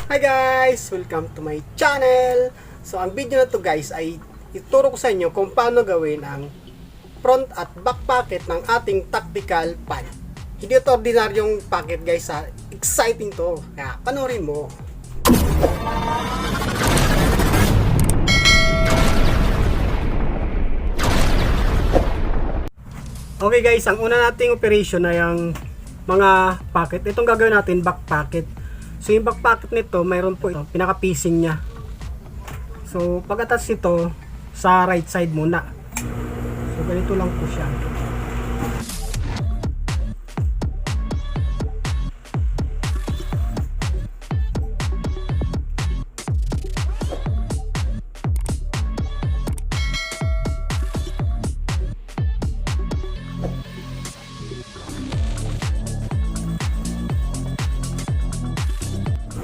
Hi guys! Welcome to my channel! So ang video na to guys ay ituro ko sa inyo kung paano gawin ang front at back pocket ng ating tactical pan. Hindi ito ordinaryong pocket guys ha. Exciting to. Kaya panoorin mo. Okay guys, ang una nating operation ay ang mga pocket. Itong gagawin natin back pocket. So yung back pocket nito, mayroon po ito, pinaka-piecing niya. So pag-attach nito sa right side muna. So ganito lang po siya.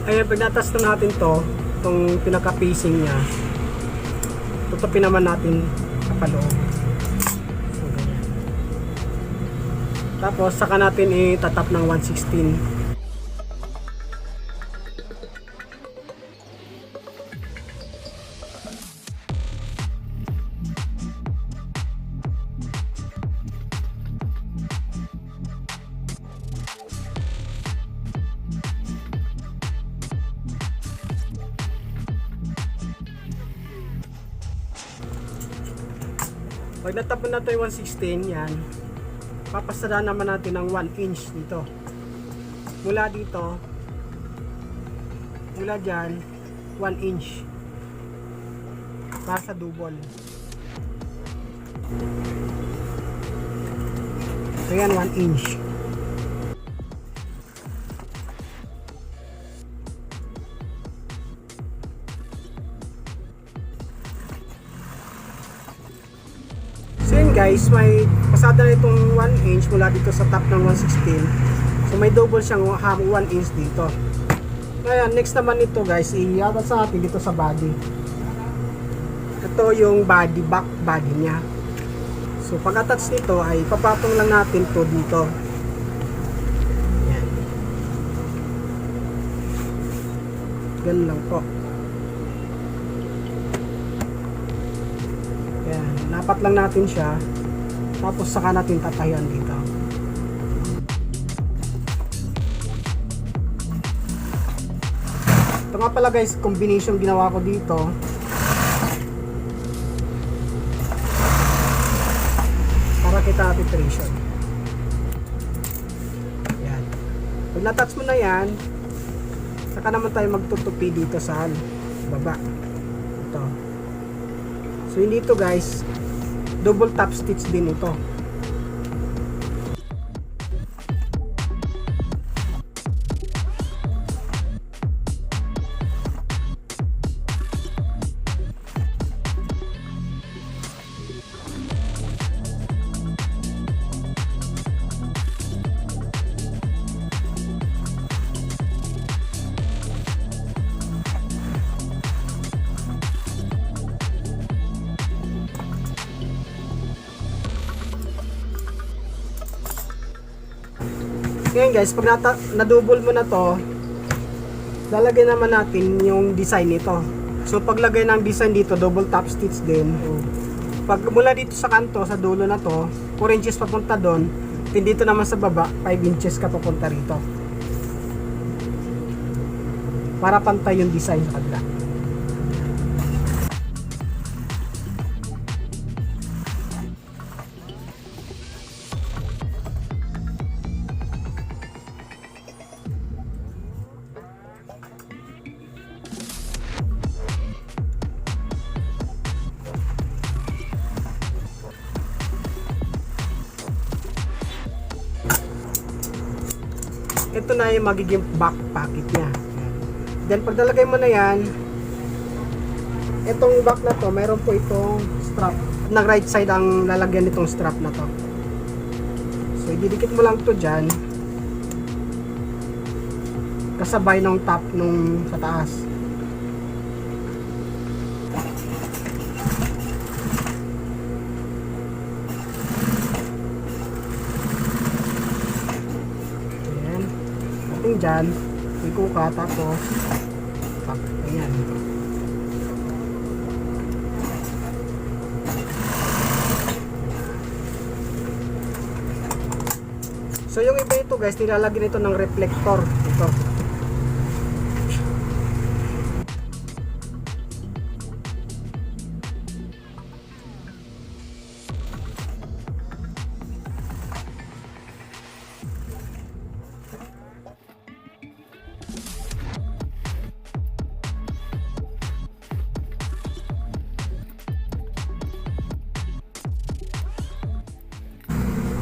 Ayan, pag natas na natin to, itong pinaka-piecing niya, tutupin naman natin kapaloob. So, ganyan. Tapos, saka natin itatap ng 1/16. Pag natapon na ito yung 1/16, yan, papasada naman natin ng 1 inch dito. Mula dito, mula dyan, 1 inch. Para sa double. So yan, 1 inch. So yun guys, may pasada na itong 1 inch mula dito sa top ng 1/16. So may double siyang 1 inch dito. Ngayon, next naman ito guys, i-attach natin dito sa body. Ito yung body, back body niya. So pag-attach nito ay papatong lang natin to dito. Yan. Ganun lang po. Dapat lang natin siya, tapos saka natin tatahian dito. Ito nga pala guys, combination ginawa ko dito. Para kita preparation. Yan. Pag natouch mo na yan, saka naman tayo magtutupi dito sa baba. Ito. So hindi ito guys, double top stitch din ito. Ngayon guys, pag na-double mo na to, lalagay naman natin yung design nito. So paglagay ng design dito, double top stitch din. Pag mula dito sa kanto, sa dulo na to, 4 inches papunta doon, dito naman sa baba, 5 inches ka papunta rito. Para pantay yung design sa kabila. Ito na yung magiging back pocket niya. Then pag nalagay mo na yan, itong back na to, mayroon po itong strap. Nag right side ang lalagyan nitong strap na to. So ididikit mo lang to dyan, kasabay ng top nung sa taas. natin dyan, iko ka, tapos pack. Ayan. So yung iba ito guys, nilalagyan ito ng reflector. Ito.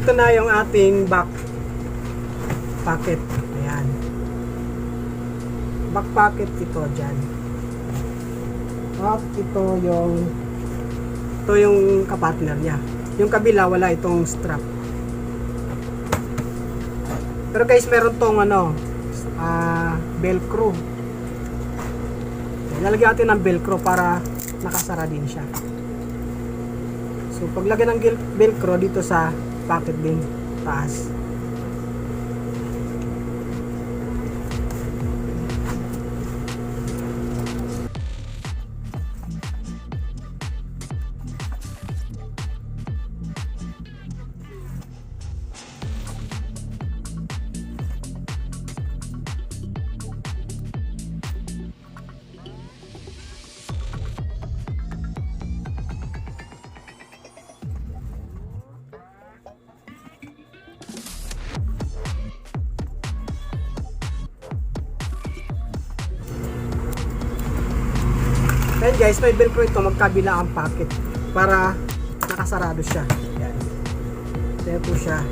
Ito na yung ating back pocket. Ayan. Back pocket ito dyan. At ito yung kapartner niya. Yung kabila wala itong strap. Pero guys, meron tong velcro. Lalagyan natin ng velcro para nakasara din siya. So paglagyan ng velcro dito sa pocket din taas. Ayan guys, may velcro ito, magkabila ang pocket para nakasarado siya. Ayan. Ayan po siya.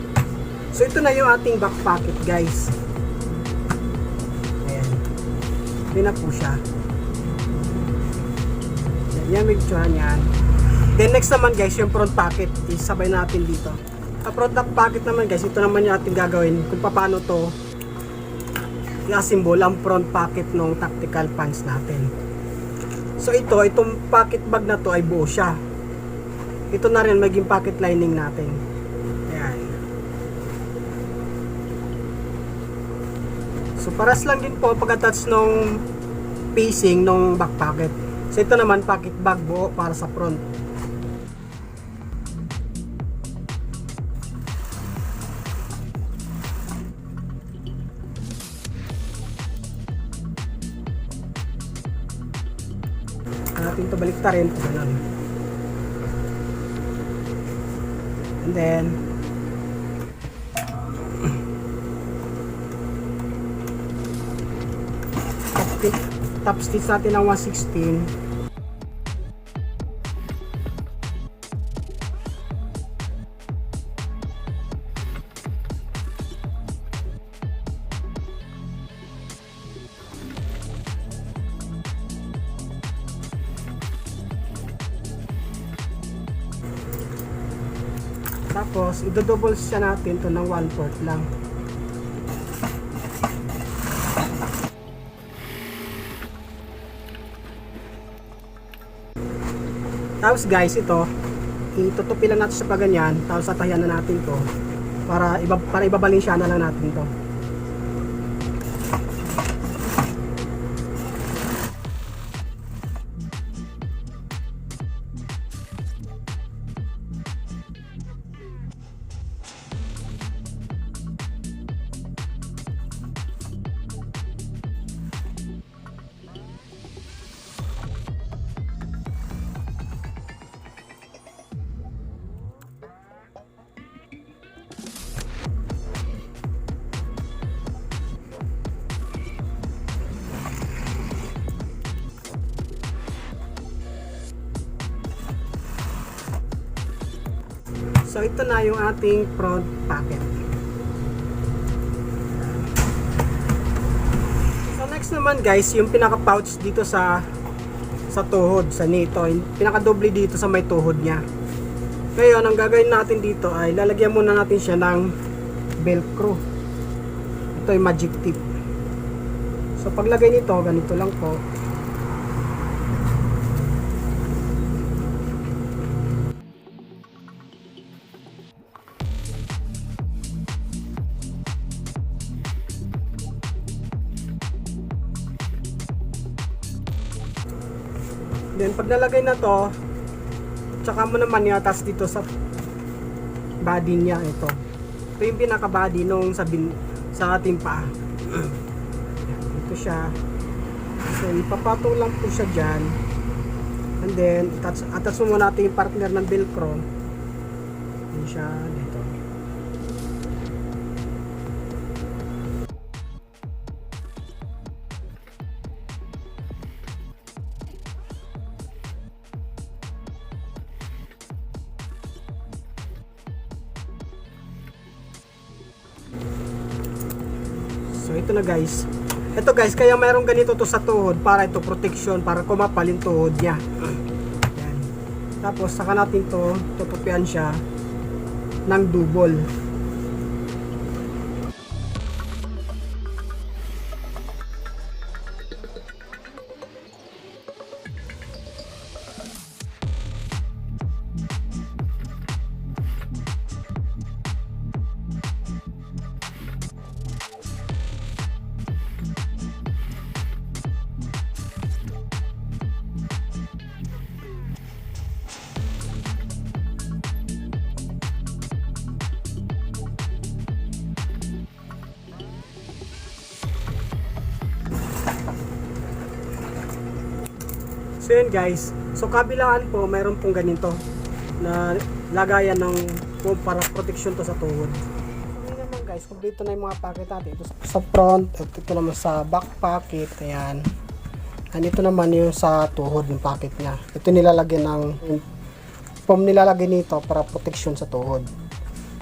So ito na yung ating back pocket guys. Ayan. Ayan na po siya. Ayan, may picturehan yan. Then next naman guys, yung front pocket. Isabay natin dito. Sa front pocket naman guys, ito naman yung ating gagawin kung paano to i-assemble ang front pocket ng tactical pants natin. So itong pocket bag na to ay buo siya. Ito na rin maging pocket lining natin. Ayan. So paras lang din po pag-attach nung facing nung back pocket. So ito naman pocket bag buo para sa front. Natin ito baliktarin. Ganun. And then top stitch natin ng 116. Tapos, i-double siya natin to ng 1/4 lang. Tapos guys, ito, itutupi lang natin sa paganyan. Tapos satayan na natin to para ibabalinsya na lang natin to. So ito na yung ating front pocket. So next naman guys, yung pinaka pouch dito sa tuhod, sa nito, pinaka doble dito sa may tuhod niya. Ngayon, ang gagawin natin dito ay lalagyan muna natin siya ng velcro. Ito yung magic tip. So paglagay nito, ganito lang po. Then pag nalagay na to, tsaka mo naman iatas dito sa body niya. Ito yung pinaka body nung sa ating paa. Ito siya. So ipapatong lang po siya dyan, and then attach mo natin yung partner ng velcro. Yan siya dito. So ito na guys. Ito guys, kaya mayroong ganito to sa tuhod para ito protection, para kumapal yung tuhod niya. Yan. Tapos saka natin to tutupian siya ng double. So yun guys, so kabilaan po mayroon pong ganito na lagayan ng para protection to sa tuhod. So yun naman guys, kompleto na yung mga pocket natin. Ito sa front, ito naman sa back pocket, ayan. And ito naman yung sa tuhod ng pocket niya. Ito nilalagyan ng foam, nilalagay nito para protection sa tuhod.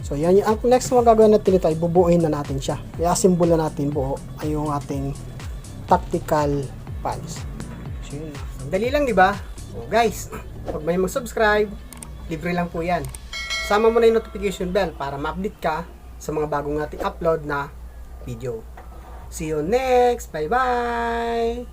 So yan, ang next mga gagawin natin ito ay bubuuin na natin siya. I-assemble na natin buo ay yung ating tactical pants. So yun. Dali lang, di ba? So guys, pag may mag-subscribe, libre lang po yan. Sama mo na yung notification bell para ma-update ka sa mga bagong nating upload na video. See you next. Bye-bye!